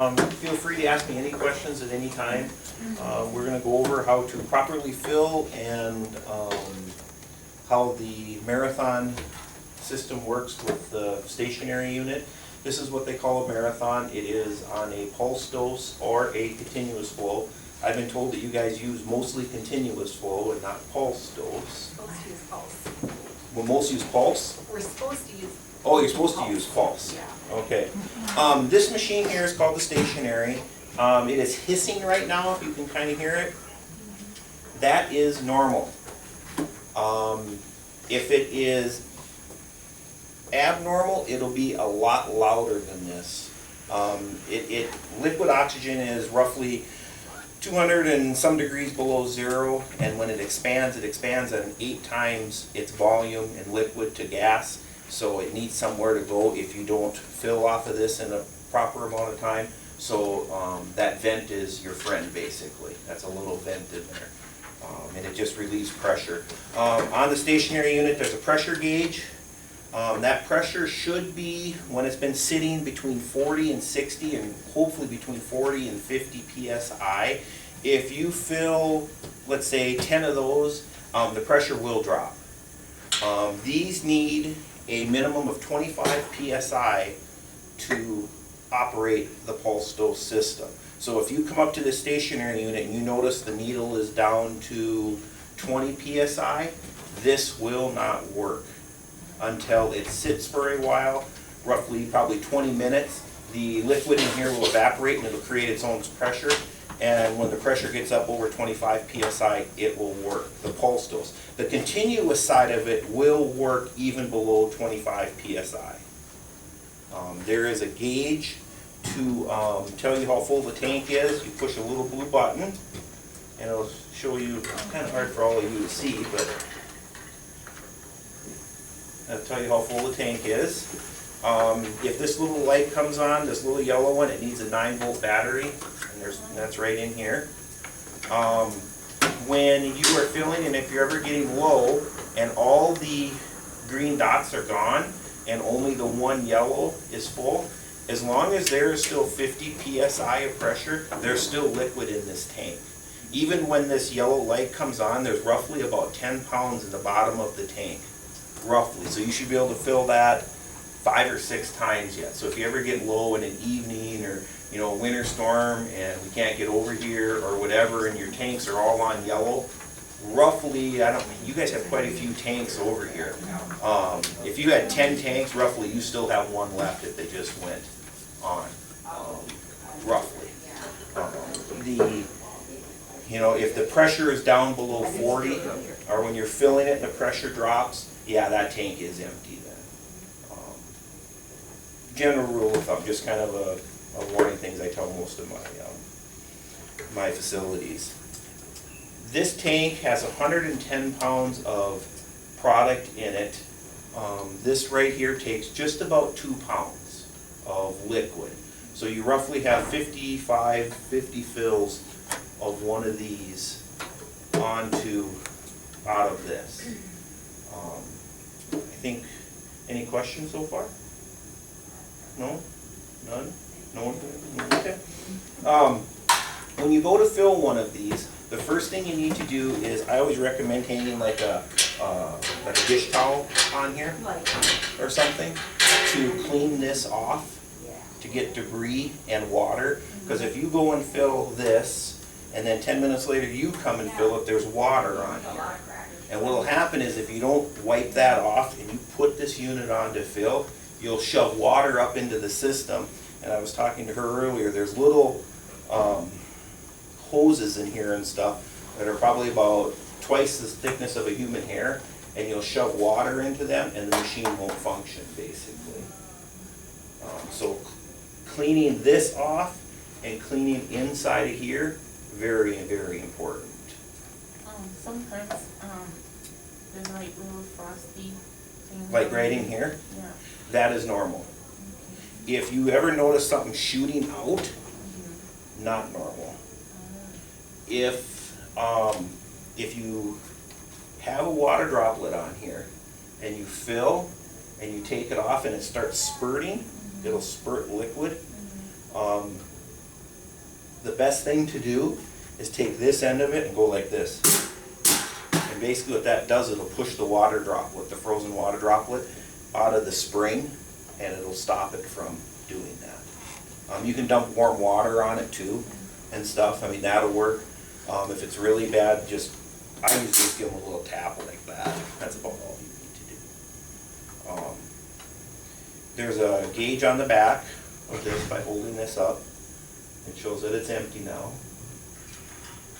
Feel free to ask me any questions at any time. We're going to go over how to properly fill and how the marathon system works with the stationary unit. This is what they call a marathon. It is on a pulse dose or a continuous flow. I've been told that you guys use mostly continuous flow and not pulse dose. We're supposed to use pulse. Will most use pulse? We're supposed to use. Oh, you're supposed to use pulse. Yeah. Okay. This machine here is called the stationary. It is hissing right now, if you can kind of hear it. That is normal. If it is abnormal, it'll be a lot louder than this. Liquid oxygen is roughly 200 and some degrees below zero, and when it expands at 8 times its volume in liquid to gas. So it needs somewhere to go if you don't fill off of this in a proper amount of time. So that vent is your friend, basically. That's a little vent in there. And it just relieves pressure. On the stationary unit, there's a pressure gauge. That pressure should be, when it's been sitting, between 40 and 60, and hopefully between 40 and 50 psi. If you fill, let's say, 10 of those, the pressure will drop. These need a minimum of 25 psi to operate the pulse dose system. So if you come up to the stationary unit and you notice the needle is down to 20 psi, this will not work until it sits for a while, roughly probably 20 minutes. The liquid in here will evaporate and it'll create its own pressure. And when the pressure gets up over 25 psi, it will work, the pulse dose. The continuous side of it will work even below 25 psi. There is a gauge to tell you how full the tank is. You push a little blue button, and it'll show you. It's kind of hard for all of you to see, but that'll tell you how full the tank is. If this little light comes on, this little yellow one, it needs a 9-volt battery, and that's right in here. When you are filling, and if you're ever getting low, and all the green dots are gone, and only the one yellow is full, as long as there is still 50 psi of pressure, there's still liquid in this tank. Even when this yellow light comes on, there's roughly about 10 pounds in the bottom of the tank, roughly. So you should be able to fill that 5 or 6 times yet. So if you ever get low in an evening, or a winter storm and we can't get over here or whatever, and your tanks are all on yellow, roughly, you guys have quite a few tanks over here. If you had 10 tanks, roughly you still have 1 left if they just went on, roughly. If the pressure is down below 40, or when you're filling it and the pressure drops, yeah, that tank is empty then. General rule of thumb, just kind of a warning, things I tell most of my facilities. This tank has 110 pounds of product in it. This right here takes just about 2 pounds of liquid. So you roughly have 50 fills of one of these out of this. I think, any questions so far? No? None? No one? Okay. When you go to fill one of these, the first thing you need to do is, I always recommend hanging like a dish towel on here or something to clean this off, to get debris and water. Because if you go and fill this, and then 10 minutes later you come and fill it, there's water on here. And what will happen is, if you don't wipe that off and you put this unit on to fill, you'll shove water up into the system. And I was talking to her earlier, there's little hoses in here and stuff that are probably about twice the thickness of a human hair, and you'll shove water into them and the machine won't function, basically. So cleaning this off and cleaning inside of here, very, very important. Sometimes there's like little frosty things. Like right in here? Yeah. That is normal. If you ever notice something shooting out, not normal. If you have a water droplet on here and you fill and you take it off and it starts spurting, it'll spurt liquid. the best thing to do is take this end of it and go like this. And basically what that does, it'll push the water droplet, the frozen water droplet, out of the spring, and it'll stop it from doing that. You can dump warm water on it too and stuff. I mean, that'll work. If it's really bad, I usually just give them a little tap like that. That's about all you need to do. There's a gauge on the back of this by holding this up. It shows that it's empty now.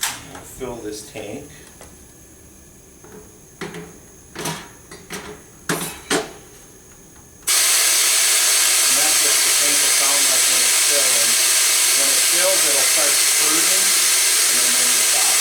And we'll fill this tank. It'll start spurting, and then you stop.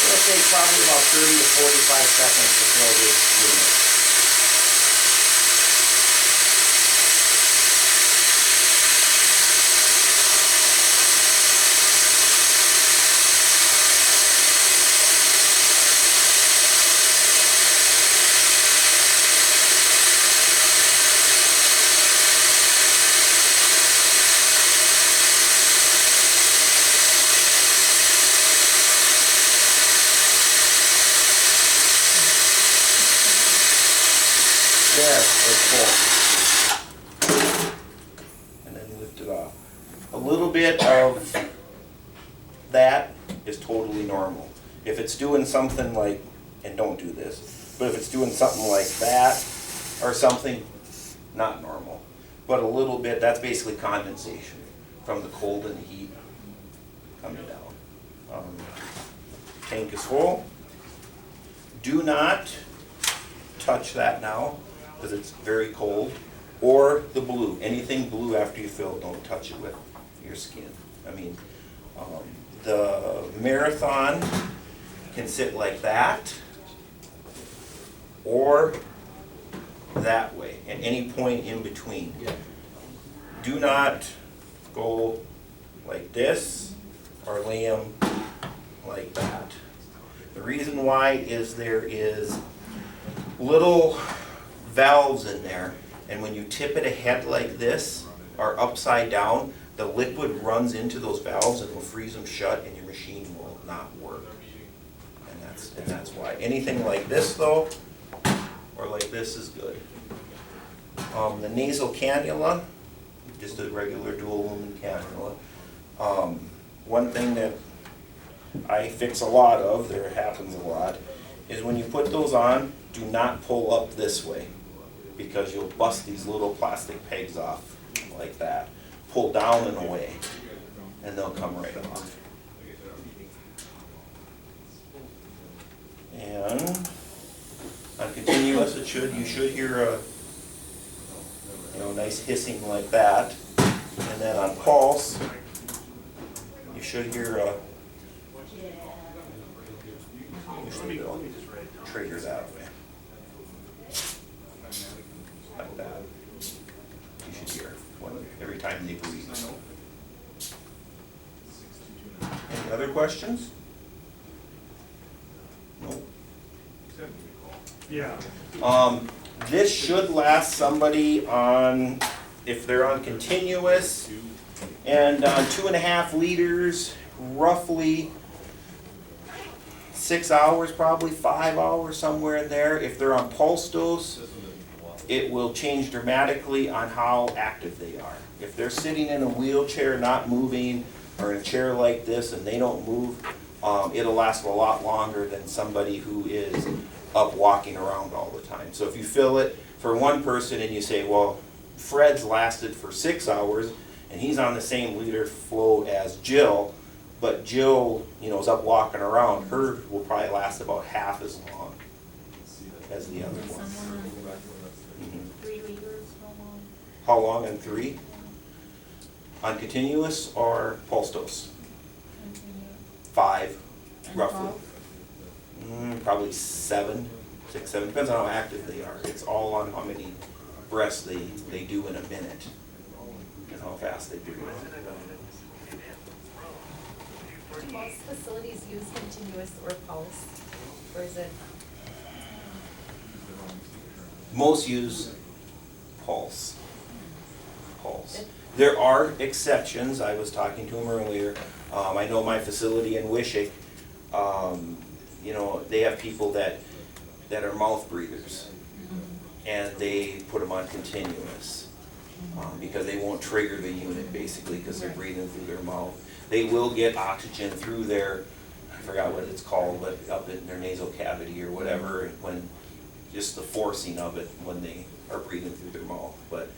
It'll take probably about 30 to 45 seconds to fill this unit. There, it's full. And then lift it off. A little bit of that is totally normal. If it's doing something like, and don't do this, but if it's doing something like that or something, not normal. But a little bit, that's basically condensation from the cold and the heat coming down. Tank is full. Do not touch that now, because it's very cold, or the blue. Anything blue after you fill, don't touch it with your skin. I mean, the Marathon can sit like that, or that way, at any point in between. Do not go like this, or lay them like that. The reason why is there is little valves in there, and when you tip it ahead like this or upside down, the liquid runs into those valves and will freeze them shut, and your machine will not work. And that's why. Anything like this though, or like this, is good. The nasal cannula, just a regular dual lumen cannula. One thing that I fix a lot of, there happens a lot, is when you put those on, do not pull up this way, because you'll bust these little plastic pegs off like that. Pull down and away, and they'll come right off. And on continuous, you should hear a nice hissing like that, and then on pulse, you should hear a usually they'll trigger that way. Like that. You should hear every time they breathe. Any other questions? No. Yeah. This should last somebody on, if they're on continuous, and on 2.5 liters, roughly 6 hours, probably 5 hours, somewhere in there. If they're on pulse dose, it will change dramatically on how active they are. If they're sitting in a wheelchair, not moving, or in a chair like this and they don't move, it'll last a lot longer than somebody who is up walking around all the time. So if you fill it for one person and you say, well, Fred's lasted for 6 hours and he's on the same liter flow as Jill, but Jill, is up walking around, her will probably last about half as long as the other one. Someone Mhm. 3 liters, how long? How long on 3? On continuous or pulse dose? Continue. 5, And roughly. 12? probably 6, 7, depends on how active they are. It's all on how many breaths they do in a minute and how fast they breathe. Do most facilities use continuous or pulse, or is it? Most use pulse. There are exceptions. I was talking to him earlier. I know my facility in Wishick, you know, they have people that are mouth breathers, and they put them on continuous because they won't trigger the unit basically because they're breathing through their mouth. They will get oxygen through their, I forgot what it's called, but up in their nasal cavity or whatever, when just the forcing of it when they are breathing through their mouth. But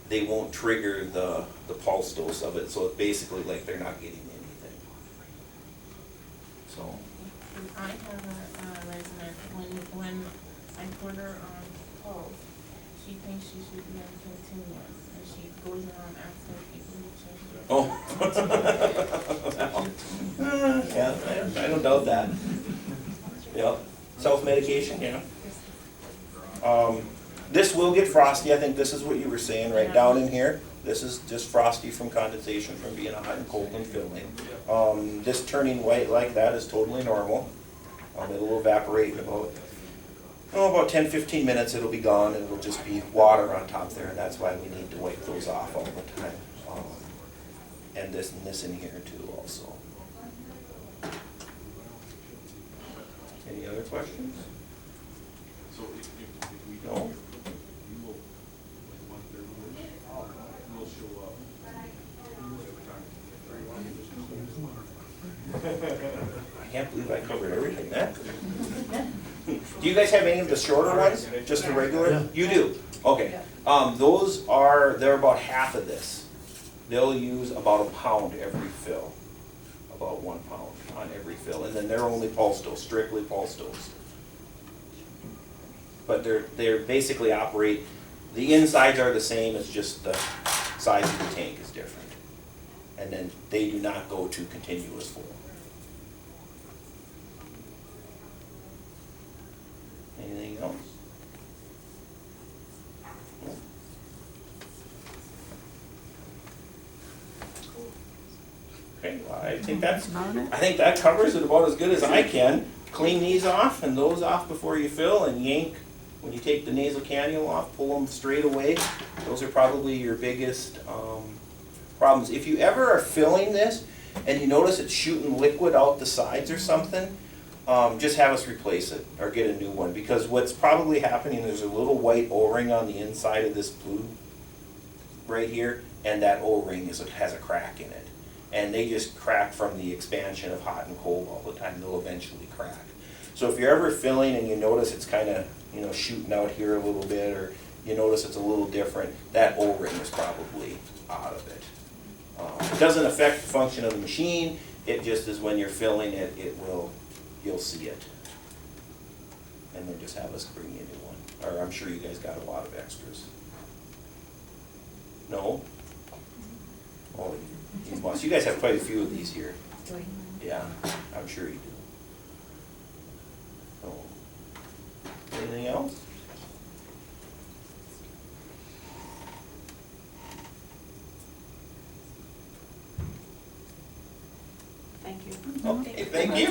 they won't trigger the pulse dose of it, so it's basically like they're not getting anything. So. I have a resident, when I put her on pulse, she thinks she should be on continuous, and she goes around asking people to change it. Oh. Yeah, I don't doubt that. Yep, self-medication, yeah. This will get frosty. I think this is what you were saying right down in here. This is just frosty from condensation from being hot and cold and filling. This turning white like that is totally normal. It'll evaporate in about 10-15 minutes. It'll be gone, and it'll just be water on top there, and that's why we need to wipe those off all the time. And this in here too also. Any other questions? So if we No? you will, like, once they're will show up. I can't believe I covered everything that. Do you guys have any of the shorter ones? Just the regular? Yeah. You do? Okay. They're about half of this. They'll use about 1 pound every fill. About 1 pound on every fill. And then they're only pulse dose, strictly pulse dose. But they're basically operate, the insides are the same, it's just the size of the tank is different. And then they do not go to continuous flow. Anything else? No? Okay, well, I think that covers it about as good as I can. Clean these off and those off before you fill, and yank. When you take the nasal cannula off, pull them straight away. Those are probably your biggest problems. If you ever are filling this and you notice it's shooting liquid out the sides or something, just have us replace it or get a new one, because what's probably happening, there's a little white O-ring on the inside of this blue right here, and that O-ring has a crack in it. And they just crack from the expansion of hot and cold all the time. They'll eventually crack. So if you're ever filling and you notice it's kind of, you know, shooting out here a little bit, or you notice it's a little different, that O-ring is probably out of it. It doesn't affect the function of the machine. It just is when you're filling it, you'll see it. And then just have us bring you a new one. Or I'm sure you guys got a lot of extras. No? Oh, you must. You guys have quite a few of these here. Yeah, I'm sure you do. So, anything else? Thank you. Okay, thank you.